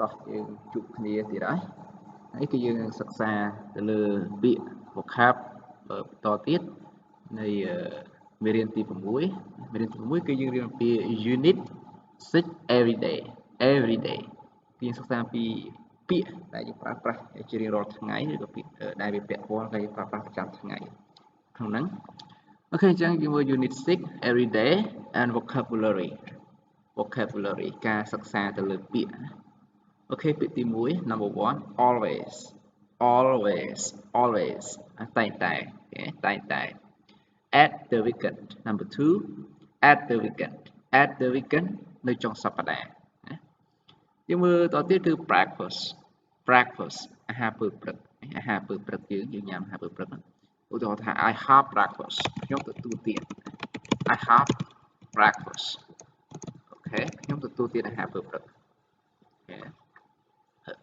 Rồiយើងជួបគ្នាទៀតហើយហើយគឺយើងនឹងសិក្សាទៅលើពាក្យ vocab បន្តទៀតនៃមេរៀនទី6មេរៀនទី6គឺយើងរៀនពី unit 6 everyday គឺយើងសិក្សាពីពាក្យដែលយើងប្រើប្រាស់ជារៀងរាល់ថ្ងៃឬក៏ពាក្យដែលវាពាក់ព័ន្ធដែលយើងប្រើប្រាស់ប្រចាំថ្ងៃក្នុងហ្នឹងអូខេអញ្ចឹងយើងមើល unit 6 everyday and vocabulary ការសិក្សាទៅលើពាក្យអូខេពាក្យទី1 number 1 always តែងតែ at the weekend number 2 at the weekend នៅចុងសប្តាហ៍យើងមើលតទៀតគឺ breakfast អាហារពេលព្រឹកយើងញ៉ាំអាហារពេលព្រឹកឧទាហរណ៍ថា I have breakfast ខ្ញុំទទួលទាន I have breakfast អូខេខ្ញុំទទួលទានអាហារពេលព្រឹក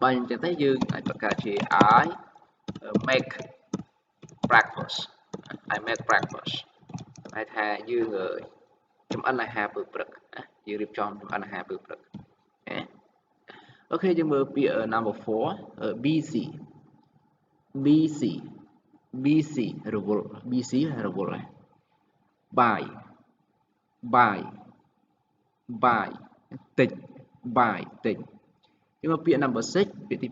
បើអញ្ចឹងទៅយើងអាចបង្កើតជា I make breakfast ហៅថាយើងចម្អិនអាហារពេលព្រឹកយើងរៀបចំចម្អិនអាហារពេលព្រឹកអូខេយើងមើលពាក្យ number 4 busy រវល់ buy ទិញយើងមើលពាក្យ number 6ពាក្យទី6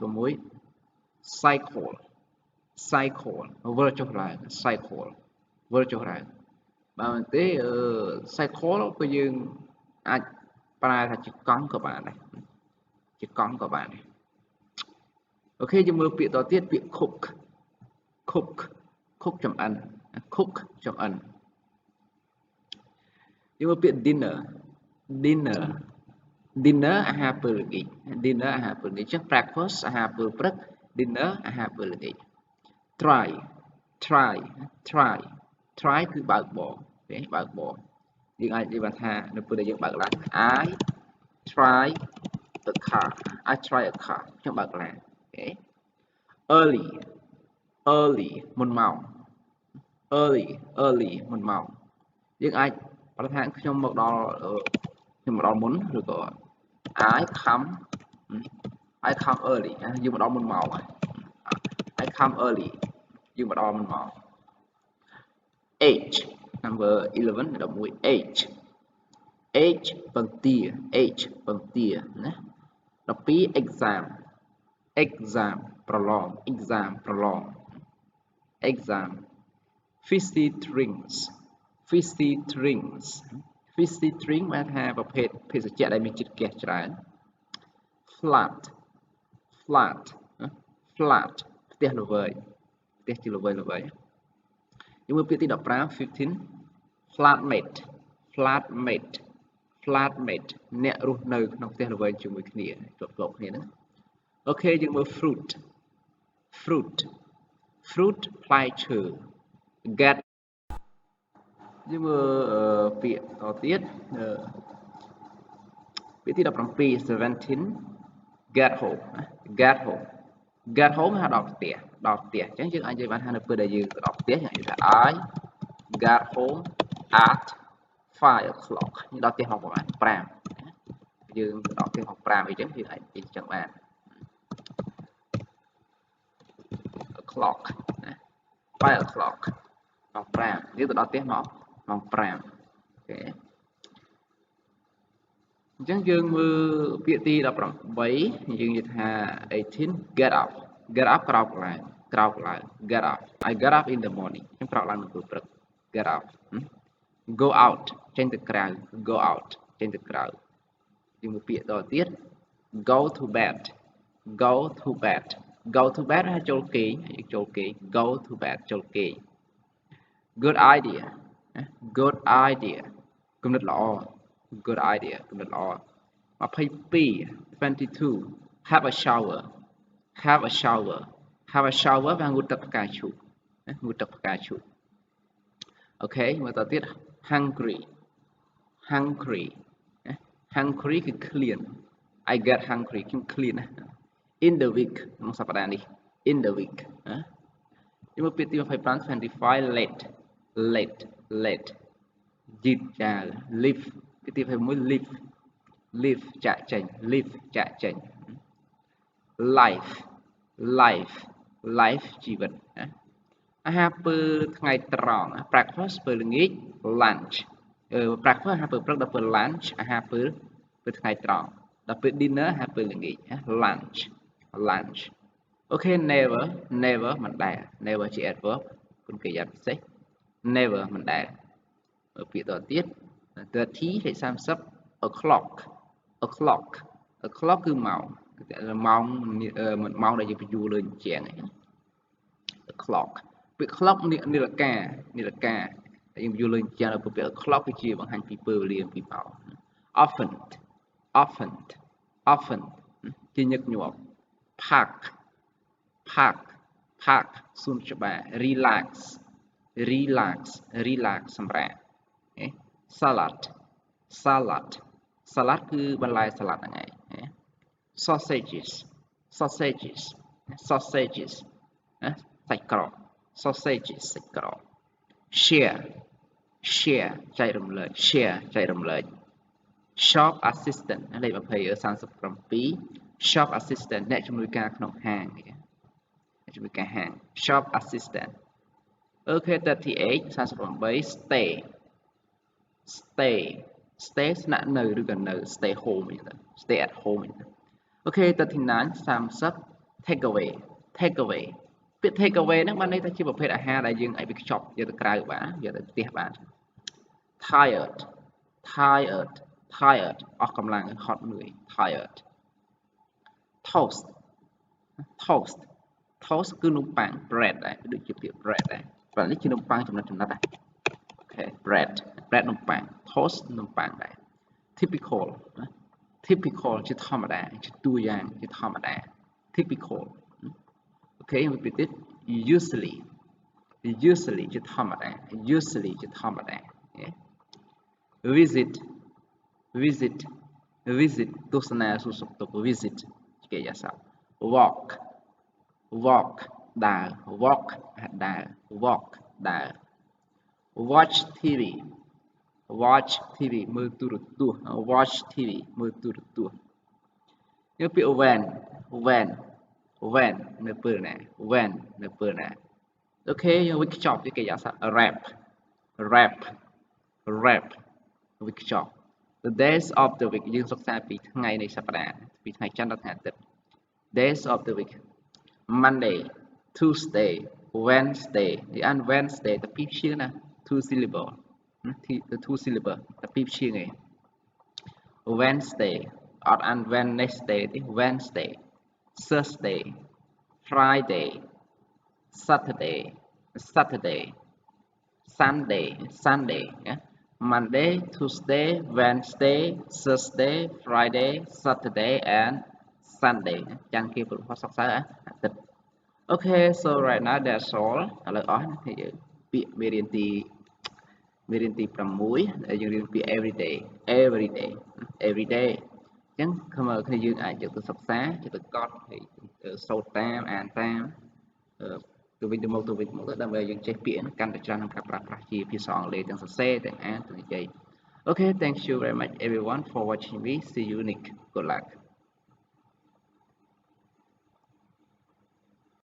cycle វិលចុះឡើង វិលចុះឡើងបើមិនទេcycle ក៏យើងអាចប្រើថាជាកង់ក៏បានដែរអូខេយើងមើលពាក្យតទៀតពាក្យ cook ចម្អិនយើងមើលពាក្យ dinner អាហារពេលល្ងាចចឹង breakfast អាហារពេលព្រឹក dinner អាហារពេលល្ងាច try គឺបើកបរយើងអាចនិយាយថានៅពេលដែលយើងបើកឡាន I try a car ខ្ញុំបើកឡានអូខេ early មុនម៉ោងយើងអាចប្រថាខ្ញុំមកដល់មុនឬក៏ I come early យើងមកដល់មុនម៉ោងហើយ I come early យើងមកដល់មុនម៉ោង age number 11 age បង្ទាណា12 exam ប្រឡង fizzy drink បានថាប្រភេទភេសជ្ជៈដែលមានជាតិហ្គាសច្រើន flat ផ្ទះល្វើយយើងមើលពាក្យទី15 flatmate អ្នករស់នៅក្នុងផ្ទះល្វែងជាមួយគ្នាជាប់គ្នាហ្នឹងអូខេយើងមើល fruit ផ្លែឈើ get យើងមើលពាក្យតទៀតពាក្យទី17 get home ហៅដល់ផ្ទះអញ្ចឹងយើងអាចនិយាយបានថានៅពេលដែលយើងទៅដល់ផ្ទះយើងនិយាយថា I got home at 5 o'clock យើងដល់ផ្ទះម៉ោងប្រហែល5យើងទៅដល់ផ្ទះម៉ោង5អីចឹងយើងអាចនិយាយចឹងបាន o'clock 5 o'clock ម៉ោង5យើងទៅដល់ផ្ទះម៉ោង5អូខេអញ្ចឹងយើងមើលពាក្យទី18យើងនិយាយថា18 get up ក្រោកឡើង get up I get up in the morning ខ្ញុំក្រោកឡើងនៅពេលព្រឹក get up go out ចេញទៅក្រៅយើងមើលពាក្យតទៀត go to bed ហើយចូលគេង go to bed ចូលគេង good idea គំនិតល្អ good idea គំនិតល្អ22 have a shower វាងូតទឹកផ្កាឈូកអូខេមើលតទៀត hungry គឺឃ្លាន I get hungry ខ្ញុំឃ្លានណា in the week ក្នុងសប្តាហ៍នេះ in the week យើងមើលពាក្យទី25 late យឺតយ៉ាវ leave ពាក្យទី26 leave ចាកចេញ life life life ជីវិតណាអាហារពេលថ្ងៃត្រង់ breakfast ពេលល្ងាច lunch breakfast អាហារពេលព្រឹកដល់ពេល lunch អាហារពេលថ្ងៃត្រង់ដល់ពេល dinner អាហារពេលល្ងាចណា lunch lunch អូខេ never never មិនដែល never ជា adverb គុណកិរិយាពិសេស never មិនដែលពាក្យតទៀត30លេខ30 o'clock o'clock o'clock គឺម៉ោងម៉ោងដែលយើងបញ្យួរលើជញ្ជាំង o'clock ពាក្យ clock នាឡិកាដែលយើងបញ្យួរលើជញ្ជាំងពាក្យ o'clock គឺជាបង្ហាញពីពេលវេលាពីម៉ោង often often often ជាញឹកញាប់ park park park សួនច្បារ relax relax relax សម្រាប់ salad salad salad គឺបន្លែសាឡាត់ហ្នឹងឯង sausages sausages sausages សាច់ក្រក sausages សាច់ក្រក share share ចែករំលែក share ចែករំលែក shop assistant លេខ37 shop assistant អ្នកជំនួយការក្នុងហាងអ្នកជំនួយការហាង shop assistant អូខេ38 38 stay stay stay ស្នាក់នៅឬក៏នៅ stay home អញ្ចឹង stay at home អញ្ចឹងអូខេ39 30 take away take away ពាក្យ take away ហ្នឹងបានន័យថាជាប្រភេទអាហារដែលយើងអាចវាខ្ចប់យកទៅក្រៅបានយកទៅផ្ទះបាន tired tired tired អស់កម្លាំងហត់នឿយ tired toast toast toast គឺនំប៉័ង bread ដែរដូចជាពាក្យ bread ដែរប៉ុន្តែនេះជានំប៉័ងចំណិតដែរអូខេ bread នំប៉័ង toast នំប៉័ងដែរ typical typical ជាធម្មតាជាតួយ៉ាងជាធម្មតា typical អូខេមួយពីទៀត usually ជាធម្មតា usually ជាធម្មតា visit visit ទស្សនាសួរសុខទុក្ខ visit ជាកិរិយាសព្ទ walk ដើរ walk ដើរ watch TV មើលទូរទស្សន៍ watch TV មើលទូរទស្សន៍យកពាក្យ when នៅពេលណា when នៅពេលណាអូខេយើងវិខ្ចប់ជាកិរិយាសព្ទ wrap វិខ្ចប់ the days of the week យើងសិក្សាពីថ្ងៃនៃសប្តាហ៍ពីថ្ងៃច័ន្ទដល់ថ្ងៃអាទិត្យ days of the week Monday Tuesday Wednesday អាន Wednesday តែពីរព្យាង្គណា two syllable តែពីរព្យាង្គឯង Wednesday អត់អាន Wednesday ទេ Wednesday Thursday Friday Saturday Sunday ណា Monday Tuesday Wednesday Thursday Friday Saturday and Sunday ចាំងគេព្រោះសិក្សាអាទិត្យ Okay so right now that's all ឥឡូវអស់ណាយើងពាក្យមេរៀនទី6ដែលយើងរៀនពាក្យ everyday អញ្ចឹងគ្នាយើងអាចយកទៅសិក្សាយកទៅកត់ហើយសូត្រតាមអានតាមទៅវិញទៅមកដើម្បីយើងចេះពាក្យហ្នឹងកាន់តែច្រើនក្នុងការប្រើប្រាស់ជាភាសាអង់គ្លេសទាំងសរសេរទាំងអានទាំងនិយាយ Okay thank you very much everyone for watching me see you next good luck